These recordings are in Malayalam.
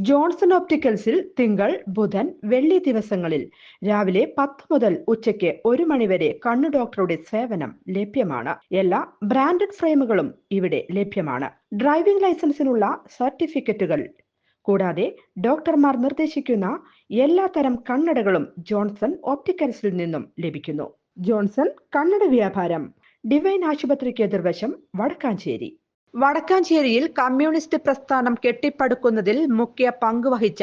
ജോൺസൺ ഒപ്റ്റിക്കൽസിൽ തിങ്കൾ, ബുധൻ, വെള്ളി ദിവസങ്ങളിൽ രാവിലെ 10 മുതൽ ഉച്ചയ്ക്ക് 1 മണി വരെ കണ്ണു ഡോക്ടറുടെ സേവനം ലഭ്യമാണ്. എല്ലാ ബ്രാൻഡഡ് ഫ്രെയിമുകളും ഇവിടെ ലഭ്യമാണ്. ഡ്രൈവിംഗ് ലൈസൻസിനുള്ള സർട്ടിഫിക്കറ്റുകൾ കൂടാതെ ഡോക്ടർമാർ നിർദ്ദേശിക്കുന്ന എല്ലാത്തരം കണ്ണടകളും ജോൺസൺ ഒപ്റ്റിക്കൽസിൽ നിന്നും ലഭിക്കുന്നു. ജോൺസൺ കണ്ണട വ്യാപാരം ഡിവൈൻ ആശുപത്രിക്ക് എതിർവശം, വടക്കാഞ്ചേരി. വടക്കാഞ്ചേരിയിൽ കമ്മ്യൂണിസ്റ്റ് പ്രസ്ഥാനം കെട്ടിപ്പടുക്കുന്നതിൽ മുഖ്യ പങ്കുവഹിച്ച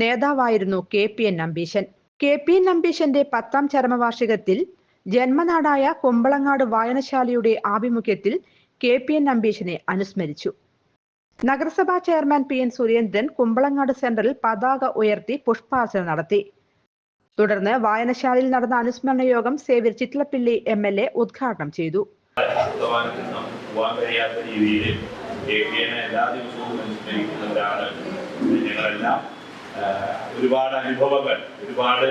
നേതാവായിരുന്നു KPN നമ്പീശൻ. KPN നമ്പീശന്റെ 10ാം ചരമവാർഷികത്തിൽ ജന്മനാടായ കുമ്പളങ്ങാട് വായനശാലയുടെ ആഭിമുഖ്യത്തിൽ KPN നമ്പീശനെ അനുസ്മരിച്ചു. നഗരസഭാ ചെയർമാൻ PN സുരേന്ദ്രൻ കുമ്പളങ്ങാട് സെന്ററിൽ പതാക ഉയർത്തി പുഷ്പാർച്ചന നടത്തി. തുടർന്ന് വായനശാലയിൽ നടന്ന അനുസ്മരണ യോഗം സേവ്യർ ചിറ്റലപ്പിള്ളി MLA ഉദ്ഘാടനം ചെയ്തു. പോകാൻ കഴിയാത്ത രീതിയിൽ KPN എല്ലാ ദിവസവും അനുസ്മരിക്കുന്നവരാണ് ഞങ്ങളെല്ലാം. ഒരുപാട് അനുഭവങ്ങൾ, ഒരുപാട്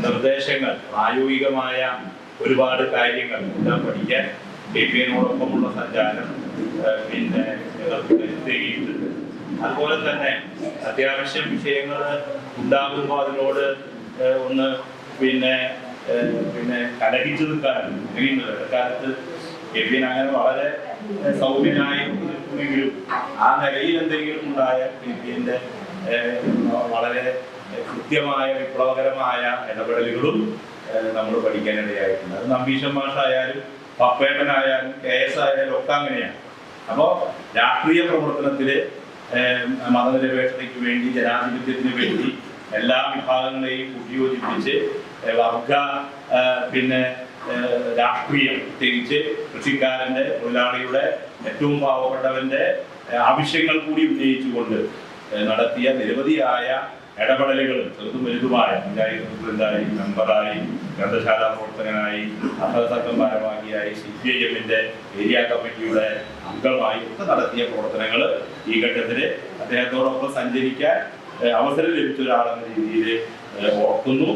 നിർദ്ദേശങ്ങൾ, പ്രായോഗികമായ ഒരുപാട് കാര്യങ്ങൾ എല്ലാം പഠിക്കാൻ KPNോടൊപ്പമുള്ള സഞ്ചാരം പിന്നെ ഞങ്ങൾക്ക് എത്തുകയുണ്ട്. അതുപോലെ തന്നെ അത്യാവശ്യം വിഷയങ്ങൾ ഉണ്ടാകുമ്പോൾ അതിനോട് ഒന്ന് പിന്നെ കലഹിച്ചു നിൽക്കാനും കഴിയുന്നത് കാലത്ത് KPN അങ്ങനെ വളരെ സൗമ്യനായി നിൽക്കുമെങ്കിലും ആ നിലയിൽ എന്തെങ്കിലും ഉണ്ടായ KPNന്റെ വളരെ കൃത്യമായ വിപ്ലവകരമായ ഇടപെടലുകളും നമ്മൾ പഠിക്കാനിടയായിട്ടുണ്ട്. അത് നമ്പീശൻ മാഷായാലും പപ്പേട്ടനായാലും KS ആയാലും ഒക്കെ അങ്ങനെയാണ്. അപ്പോൾ രാഷ്ട്രീയ പ്രവർത്തനത്തില് മതനിരപേക്ഷതയ്ക്ക് വേണ്ടി, ജനാധിപത്യത്തിന് വേണ്ടി എല്ലാ വിഭാഗങ്ങളെയും കൂട്ടിയോജിപ്പിച്ച് വർഗ രാഷ്ട്രീയം, പ്രത്യേകിച്ച് കൃഷിക്കാരന്റെ, തൊഴിലാളിയുടെ, ഏറ്റവും പാവപ്പെട്ടവന്റെ ആവശ്യങ്ങൾ കൂടി ഉന്നയിച്ചുകൊണ്ട് നടത്തിയ നിരവധിയായ ഇടപെടലുകൾ, ചെറുതും വലുതുമായ പഞ്ചായത്ത് പ്രസിഡന്റായി, മെമ്പറായി, ഗ്രന്ഥശാല പ്രവർത്തകനായി, അസംഘം ഭാരവാഹിയായി, CPIMന്റെ ഏരിയ കമ്മിറ്റിയുടെ അംഗമായി ഒക്കെ നടത്തിയ പ്രവർത്തനങ്ങൾ ഈ ഘട്ടത്തില് അദ്ദേഹത്തോടൊപ്പം സഞ്ചരിക്കാൻ അവസരം ലഭിച്ച ഒരാളെന്ന രീതിയിൽ ഓർക്കുന്നു.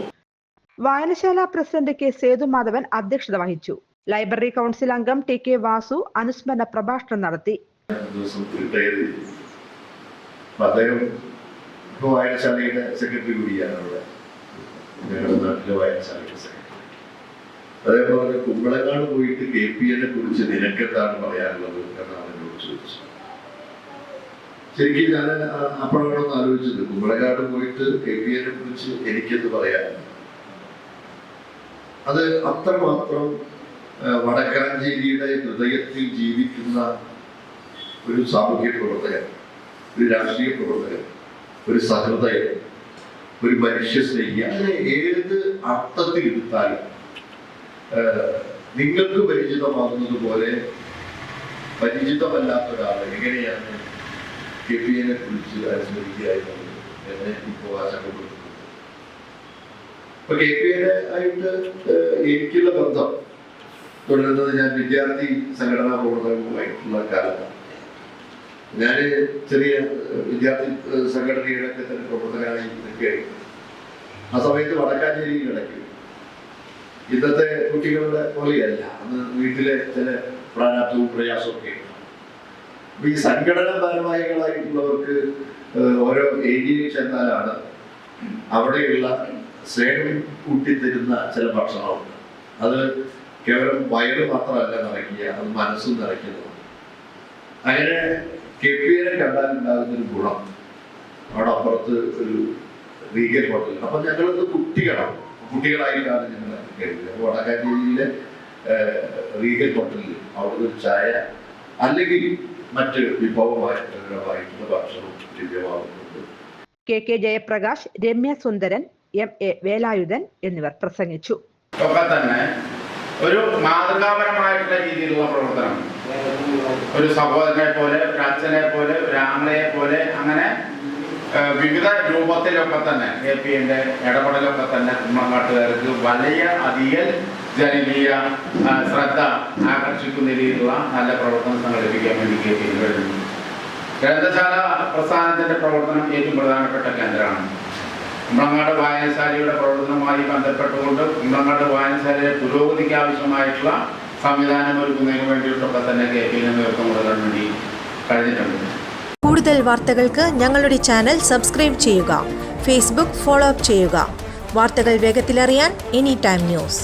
വായനശാല പ്രസിഡന്റ് K. സേതുമാധവൻ അധ്യക്ഷത വഹിച്ചു. ലൈബ്രറി കൗൺസിൽ അംഗം TK വാസു അനുസ്മരണ പ്രഭാഷണം നടത്തി. വായനശാലയുടെ സെക്രട്ടറി കൂടിയാണ് അവിടെ, ഞങ്ങളുടെ നാട്ടിലെ വായനശാലയുടെ സെക്രട്ടറി. അതേപോലെ കുമ്പളങ്ങാട് പോയിട്ട് KPNനെ കുറിച്ച് നിനക്കെന്താണ് പറയാനുള്ളത് എന്നാണ് എന്നോട് ചോദിച്ചത്. ശരിക്കും ഞാൻ അപ്പോഴാണ് ആലോചിച്ചത്, കുമ്പളങ്ങാട് പോയിട്ട് KPNനെ കുറിച്ച് എനിക്കെന്ത് പറയാനുണ്ട്. അത് അത്രമാത്രം വടക്കാഞ്ചേരിയുടെ ഹൃദയത്തിൽ ജീവിക്കുന്ന ഒരു സാമൂഹ്യ പ്രവർത്തകൻ, ഒരു രാഷ്ട്രീയ പ്രവർത്തകൻ, ഒരു സഹൃദയൻ, ഒരു മനുഷ്യ സ്നേഹി, അങ്ങനെ ഏത് അർത്ഥത്തിൽ എടുത്താലും നിങ്ങൾക്ക് പരിചിതമാകുന്നത് പോലെ പരിചിതമല്ലാത്ത ഒരാൾ എങ്ങനെയാണ് KPNനെ കുറിച്ച് അനുസ്മരിക്കുക എന്നത് എന്നെ ഇപ്പോൾ ആശങ്കപ്പെടുത്തുന്നു. അപ്പൊ KPN ആയിട്ട് എനിക്കുള്ള ബന്ധം തുടരുന്നത് ഞാൻ വിദ്യാർത്ഥി സംഘടനാ പ്രവർത്തകരുമായിട്ടുള്ള കാലത്താണ്. ഞാൻ ചെറിയ വിദ്യാർത്ഥി സംഘടനയുടെ തന്നെ പ്രവർത്തകനായി നിൽക്കുകയായിരുന്നു. ആ സമയത്ത് വടക്കാഞ്ചേരി കിടക്കും. ഇന്നത്തെ കുട്ടികളുടെ പോലെയല്ല, അന്ന് വീട്ടിലെ ചില പ്രാരാബ്ദവും പ്രയാസവും ഒക്കെ. അപ്പൊ ഈ സംഘടനാ ഭാരവാഹികളായിട്ടുള്ളവർക്ക് ഓരോ ഏരിയയിൽ ചെന്നാലാണ് അവിടെയുള്ള സ്നേഹം കൂട്ടിത്തരുന്ന ചില ഭക്ഷണമുണ്ട്. അത് കേവലം വയറ് മാത്രമല്ല നിറയ്ക്കുക, അത് മനസ്സും നിറയ്ക്കുന്നതാണ്. അങ്ങനെ KPNനെ കണ്ടാലുണ്ടാകുന്നൊരു ഗുണം, അവിടെ അപ്പുറത്ത് ഒരു റീഗൽ ഹോട്ടൽ. അപ്പൊ ഞങ്ങളത് കുട്ടികളായിട്ടാണ് ഞങ്ങൾ കഴിയുന്നത്. അപ്പൊ വടക്കാഞ്ചേരിയിലെ റീഗൽ ഹോട്ടലിൽ അവിടുത്തെ ഒരു ചായ അല്ലെങ്കിൽ മറ്റ് വിഭവമായിട്ടുള്ള ഭക്ഷണം ലഭ്യമാകുന്നുണ്ട്. KK ജയപ്രകാശ്, രമ്യ സുന്ദരൻ, MA വേലായുധൻ എന്നിവർ പ്രസംഗിച്ചു. ഒക്കെ തന്നെ ഒരു മാതൃകാപരമായിട്ടുള്ള രീതിയിലുള്ള പ്രവർത്തനം, ഒരു സഹോദരനെ പോലെ, ഒരു അച്ഛനെ പോലെ, ഒരു ആങ്ങളയെ പോലെ, അങ്ങനെ വിവിധ രൂപത്തിലൊക്കെ തന്നെ KPNന്റെ ഇടപെടലൊക്കെ തന്നെ കുമ്പളങ്ങാട്ടുകാർക്ക് വലിയ അധികം ജനകീയ ശ്രദ്ധ ആകർഷിക്കുന്ന രീതിയിലുള്ള നല്ല പ്രവർത്തനം സംഘടിപ്പിക്കാൻ വേണ്ടി KPN കഴിഞ്ഞു. ഗ്രന്ഥശാല പ്രസ്ഥാനത്തിന്റെ പ്രവർത്തനം ഏറ്റവും പ്രധാനപ്പെട്ട കേന്ദ്രമാണ്. കുമ്പളങ്ങാട് വായനശാലയുടെ പ്രവർത്തനവുമായി ബന്ധപ്പെട്ടുകൊണ്ട് കുമ്പളങ്ങാട് വായനശാലയുടെ പുരോഗതിക്ക് ആവശ്യമായിട്ടുള്ള സംവിധാനം ഒരുക്കുന്നതിന് വേണ്ടിയിട്ടൊക്കെ തന്നെ KPN നേതൃത്വം കൊടുക്കാൻ വേണ്ടി കഴിഞ്ഞിട്ടുണ്ട്. കൂടുതൽ വാർത്തകൾക്ക് ഞങ്ങളുടെ ചാനൽ സബ്സ്ക്രൈബ് ചെയ്യുക. ഫേസ്ബുക്ക് ഫോളോ അപ്പ് ചെയ്യുക. വാർത്തകൾ വേഗത്തിലറിയാൻ എനി ടൈം ന്യൂസ്.